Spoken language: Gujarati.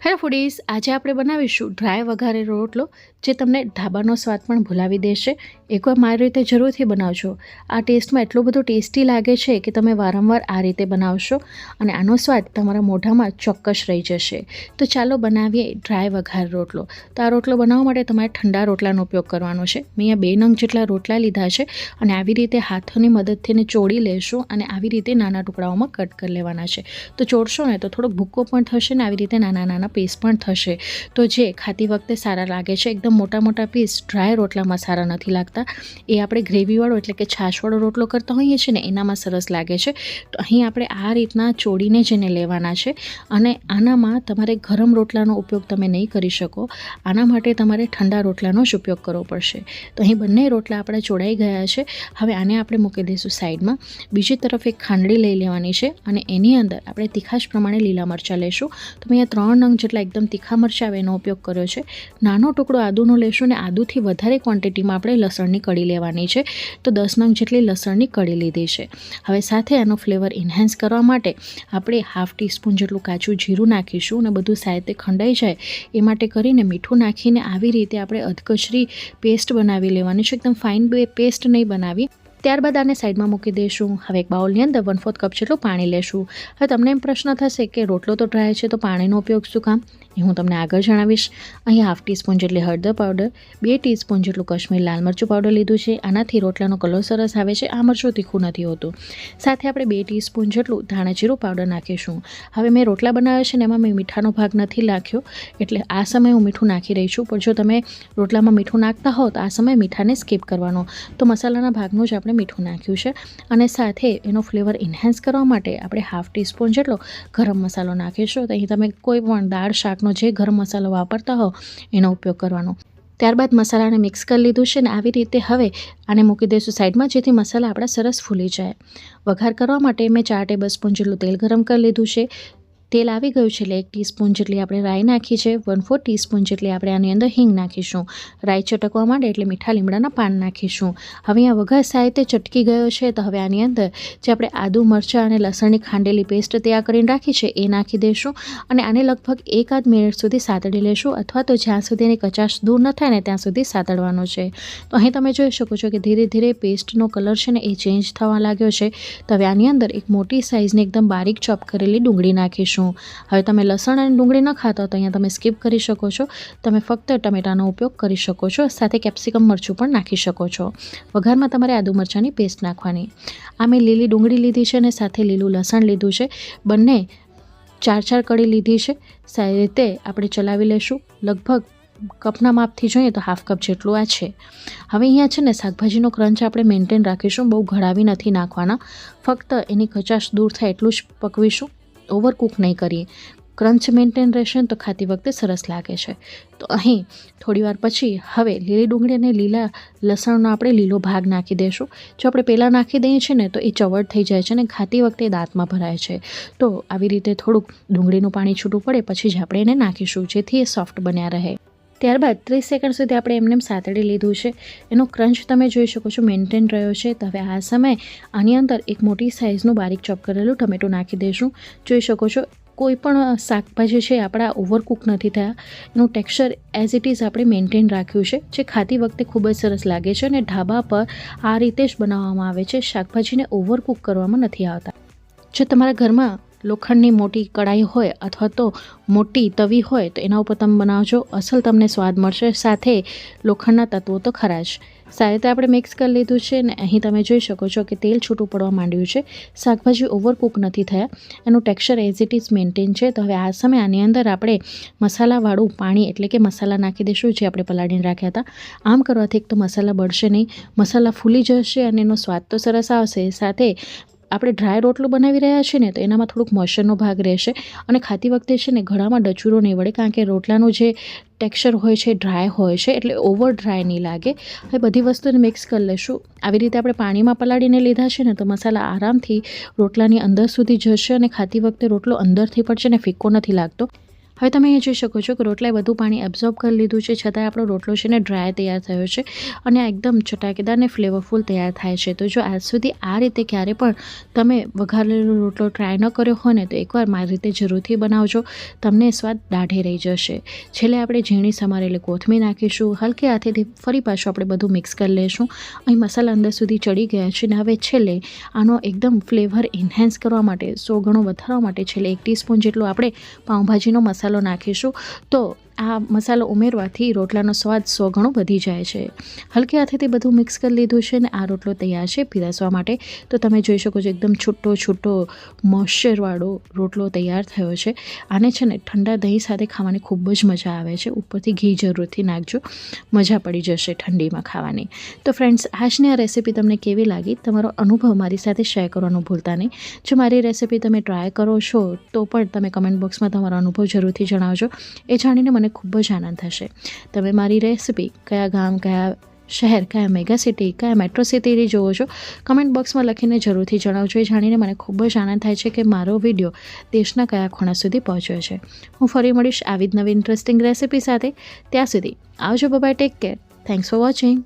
હેલો ફૂડીઝ, આજે આપણે બનાવીશું ડ્રાય વઘારેલો રોટલો જે તમને ઢાબાનો સ્વાદ પણ ભૂલાવી દેશે. એકવાર મારી રીતે જરૂરથી બનાવજો. આ ટેસ્ટમાં એટલો બધો ટેસ્ટી લાગે છે કે તમે વારંવાર આ રીતે બનાવશો અને આનો સ્વાદ તમારા મોઢામાં ચોક્કસ રહી જશે. તો ચાલો બનાવીએ ડ્રાય વઘાર રોટલો. તો આ રોટલો બનાવવા માટે તમારે ઠંડા રોટલાનો ઉપયોગ કરવાનો છે. મેં અહીંયા 2 નંગ જેટલા રોટલા લીધા છે અને આવી રીતે હાથોની મદદથી એને ચોળી લેશું અને આવી રીતે નાના ટુકડાઓમાં કટ કરી લેવાના છે. તો ચોળશો ને તો થોડોક ભૂક્કો પણ થશે ને આવી રીતે નાના નાના પીસ પણ થશે, તો જે ખાતી વખતે સારા લાગે છે. એકદમ મોટા મોટા પીસ ડ્રાય રોટલામાં સારા નથી લાગતા. એ આપણે ગ્રેવીવાળો એટલે કે છાશવાળો રોટલો કરતા હોઈએ છીએ ને એનામાં સરસ લાગે છે. તો અહીં આપણે આ રીતના ચોળીને જેને લેવાના છે અને આનામાં તમારે ગરમ રોટલાનો ઉપયોગ તમે નહીં કરી શકો. આના માટે તમારે ઠંડા રોટલાનો જ ઉપયોગ કરવો પડશે. તો અહીં બંને રોટલા આપણે ચોળાઈ ગયા છે. હવે આને આપણે મૂકી દઈશું સાઈડમાં. બીજી તરફ એક ખાંડડી લઈ લેવાની છે અને એની અંદર આપણે તીખાશ પ્રમાણે લીલા મરચાં લેશું. તો મેં અહીંયા 3 નંગ જેટલા એકદમ તીખા મરચાં આવે એનો ઉપયોગ કર્યો છે. નાનો ટુકડો આદુનો લેશું ને આદુથી વધારે ક્વોન્ટિટીમાં આપણે લસણની કળી લેવાની છે. તો 10 નંગ જેટલી લસણની કળી લીધી છે. હવે સાથે આનો ફ્લેવર એન્હાન્સ કરવા માટે આપણે 1/2 ટીસ્પૂન જેટલું કાચું જીરું નાખીશું અને બધું સાઈડે ખંડાઈ જાય એ માટે કરીને મીઠું નાખીને આવી રીતે આપણે અધકચરી પેસ્ટ બનાવી લેવાની છે. એકદમ ફાઇન પેસ્ટ નહીં બનાવી. ત્યારબાદ આને સાઈડમાં મૂકી દઈશું. હવે એક બાઉલની અંદર 1/4 કપ જેટલું પાણી લેશું. હવે તમને એમ પ્રશ્ન થશે કે રોટલો તો ડ્રાય છે તો પાણીનો ઉપયોગ શું કામ, એ હું તમને આગળ જણાવીશ. અહીં 1/2 ટીસ્પૂન જેટલી હળદર પાવડર, 2 ટીસ્પૂન જેટલું કાશ્મીર લાલ મરચું પાવડર લીધું છે. આનાથી રોટલાનો કલર સરસ આવે છે. આ મરચું તીખું નથી હોતું. સાથે આપણે 2 ટીસ્પૂન જેટલું ધાણા જીરું પાવડર નાખીશું. હવે મેં રોટલા બનાવ્યા છે ને એમાં મેં મીઠાનો ભાગ નથી નાખ્યો, એટલે આ સમયે હું મીઠું નાખી રહી છું. પણ જો તમે રોટલામાં મીઠું નાખતા હો તો આ સમયે મીઠાને સ્કીપ કરવાનો. તો મસાલાના ભાગનું જ આપણે મીઠું નાખ્યું છે અને સાથે એનો ફ્લેવર એન્હાન્સ કરવા માટે આપણે 1/2 ટીસ્પૂન જેટલો ગરમ મસાલો નાખીશું. તો અહીં તમે કોઈ પણ દાળ શાકનો જે ગરમ મસાલો વાપરતા હો એનો ઉપયોગ કરવાનો. ત્યારબાદ મસાલાને મિક્સ કરી લીધું છે ને આવી રીતે હવે આને મૂકી દઈશું સાઈડમાં, જેથી મસાલા આપણા સરસ ફૂલી જાય. વઘાર કરવા માટે મેં 4 ટેબલ સ્પૂન જેટલું તેલ ગરમ કરી લીધું છે. તેલ આવી ગયું છે એટલે 1 ટીસ્પૂન જેટલી આપણે રાઈ નાખી છે. 1/4 ટીસ્પૂન જેટલી આપણે આની અંદર હિંગ નાખીશું. રાઈ ચટકવા માંડે એટલે મીઠા લીમડાના પાન નાખીશું. હવે અહીંયા વઘાર સાહિત્ય ચટકી ગયો છે તો હવે આની અંદર જે આપણે આદુ મરચાં અને લસણની ખાંડેલી પેસ્ટ તૈયાર કરીને રાખી છે એ નાખી દઈશું અને આને લગભગ 1-8 મિનિટ સુધી સાતળી લેશું, અથવા તો જ્યાં સુધી એની કચાશ દૂર ન થાય ને ત્યાં સુધી સાતળવાનો છે. તો અહીં તમે જોઈ શકો છો કે ધીરે ધીરે પેસ્ટનો કલર છે ને એ ચેન્જ થવા લાગ્યો છે. તો હવે આની અંદર એક મોટી સાઇઝની એકદમ બારીક ચોપ કરેલી ડુંગળી નાખીશું. હવે તમે લસણ અને ડુંગળી ન ખાતા તો અહીંયા તમે સ્કીપ કરી શકો છો. તમે ફક્ત ટમેટાનો ઉપયોગ કરી શકો છો. સાથે કેપ્સિકમ મરચું પણ નાખી શકો છો. વઘારમાં તમારે આદુ મરચાંની પેસ્ટ નાખવાની. આ મેં લીલી ડુંગળી લીધી છે અને સાથે લીલું લસણ લીધું છે. બંને 4 કળી લીધી છે. સારી રીતે આપણે ચલાવી લેશું. લગભગ કપના માપથી જોઈએ તો 1/2 કપ જેટલું આ છે. હવે અહીંયા છે ને શાકભાજીનો ક્રંચ આપણે મેન્ટેન રાખીશું. બહુ ઘડાવી નથી નાખવાના, ફક્ત એની કચાશ દૂર થાય એટલું જ પકવીશું. ઓવરકુક નહીં કરીએ. ક્રંચ મેન્ટેન રહેશે તો ખાતી વખતે સરસ લાગે છે. તો અહીં થોડીવાર પછી હવે લીલી ડુંગળી અને લીલા લસણનો આપણે લીલો ભાગ નાખી દઈશું. જો આપણે પહેલાં નાખી દઈએ છીએ ને તો એ ચવડ થઈ જાય છે અને ખાતી વખતે દાંતમાં ભરાય છે. તો આવી રીતે થોડુંક ડુંગળીનું પાણી છૂટું પડે પછી જ આપણે એને નાખીશું, જેથી એ સોફ્ટ બન્યા રહે. ત્યારબાદ 30 સેકન્ડ સુધી આપણે એમને સાતળી લીધું છે. એનો ક્રંચ તમે જોઈ શકો છો મેન્ટેન રહ્યો છે. તો હવે આ સમયે આની અંદર એક મોટી સાઇઝનું બારીક ચોપ કરેલું ટમેટું નાખી દઈશું. જોઈ શકો છો કોઈ પણ શાકભાજી છે આપણા ઓવરકુક નથી થયા. એનું ટેક્સચર એઝ ઇટ ઇઝ આપણે મેન્ટેન રાખ્યું છે, જે ખાતી વખતે ખૂબ જ સરસ લાગે છે. અને ઢાબા પર આ રીતે જ બનાવવામાં આવે છે. શાકભાજીને ઓવરકુક કરવામાં નથી આવતા. જો તમારા ઘરમાં લોખંડની મોટી કડાઈ હોય અથવા તો મોટી તવી હોય તો એના ઉપર તમે બનાવજો, અસલ તમને સ્વાદ મળશે. સાથે લોખંડના તત્વો તો ખરા જ. સારી રીતે આપણે મિક્સ કરી લીધું છે ને અહીં તમે જોઈ શકો છો કે તેલ છૂટું પડવા માંડ્યું છે. શાકભાજી ઓવરકુક નથી થયા. એનું texture as it is maintain છે. તો હવે આ સમયે આની અંદર આપણે મસાલાવાળું પાણી એટલે કે મસાલા નાખી દઈશું જે આપણે પલાળીને રાખ્યા હતા. આમ કરવાથી એક તો મસાલા બળશે નહીં, મસાલા ફૂલી જશે અને એનો સ્વાદ તો સરસ આવશે. સાથે આપણે ડ્રાય રોટલો બનાવી રહ્યા છીએ ને તો એનામાં થોડુંક મોઇશ્ચરનો ભાગ રહેશે અને ખાતી વખતે છે ને ઘડામાં ડચુરો નહીં વળે, કારણ કે રોટલાનું જે ટેક્સચર હોય છે ડ્રાય હોય છે, એટલે ઓવર ડ્રાય નહીં લાગે. હવે બધી વસ્તુને મિક્સ કરી લઈશું. આવી રીતે આપણે પાણીમાં પલાળીને લીધા છે ને તો મસાલા આરામથી રોટલાની અંદર સુધી જશે અને ખાતી વખતે રોટલો અંદરથી પડશે ને ફીકો નથી લાગતો. હવે તમે અહીં જોઈ શકો છો કે રોટલાએ બધું પાણી એબ્ઝોર્બ કરી લીધું છે, છતાં આપણો રોટલો છે ને ડ્રાય તૈયાર થયો છે અને આ એકદમ ચટાકેદાર ને ફ્લેવરફુલ તૈયાર થાય છે. તો જો આજ સુધી આ રીતે ક્યારે પણ તમે વઘારેલો રોટલો ટ્રાય ન કર્યો હોય ને તો એકવાર મારી રીતે જરૂરથી બનાવજો, તમને સ્વાદ દાઢે રહી જશે. છેલ્લે આપણે ઝીણી સમારેલી કોથમીર નાખીશું, હલકે હાથેથી ફરી પાછું આપણે બધું મિક્સ કરી લઈશું. અહીં મસાલા અંદર સુધી ચડી ગયા છે ને હવે છેલ્લે આનો એકદમ ફ્લેવર એન્હાન્સ કરવા માટે 100 ગણો વધારવા માટે છેલ્લે 1 ટીસ્પૂન જેટલો આપણે પાઉંભાજીનો મસાલો નાખીશું. તો આ મસાલો ઉમેરવાથી રોટલાનો સ્વાદ 100 ગણો વધી જાય છે. હલકે હાથેથી બધું મિક્સ કરી લીધું છે ને આ રોટલો તૈયાર છે પીરસવા માટે. તો તમે જોઈ શકો છો એકદમ છૂટો મોઇશ્ચરવાળો રોટલો તૈયાર થયો છે. આને છે ને ઠંડા દહીં સાથે ખાવાની ખૂબ જ મજા આવે છે. ઉપરથી ઘી જરૂરથી નાખજો, મજા પડી જશે ઠંડીમાં ખાવાની. તો ફ્રેન્ડ્સ, આજની આ રેસીપી તમને કેવી લાગી તમારો અનુભવ મારી સાથે શેર કરવાનું ભૂલતા નહીં. જો મારી રેસીપી તમે ટ્રાય કરો છો તો પણ તમે કમેન્ટ બોક્સમાં તમારો અનુભવ જરૂરથી જણાવજો. એ જાણીને મને ખૂબ જ આનંદ થશે. તમે મારી રેસીપી કયા ગામ, કયા શહેર, કયા મેગા સિટી, કયા મેટ્રો સિટીથી જોવો છો કમેન્ટ બોક્સમાં લખીને જરૂરથી જણાવજો. એ જાણીને મને ખૂબ જ આનંદ થાય છે કે મારો વિડીયો દેશના કયા ખૂણા સુધી પહોંચ્યો છે. હું ફરી મળીશ આવી જ નવી ઇન્ટરેસ્ટિંગ રેસીપી સાથે. ત્યાં સુધી આવજો, bye, take care, thanks for watching.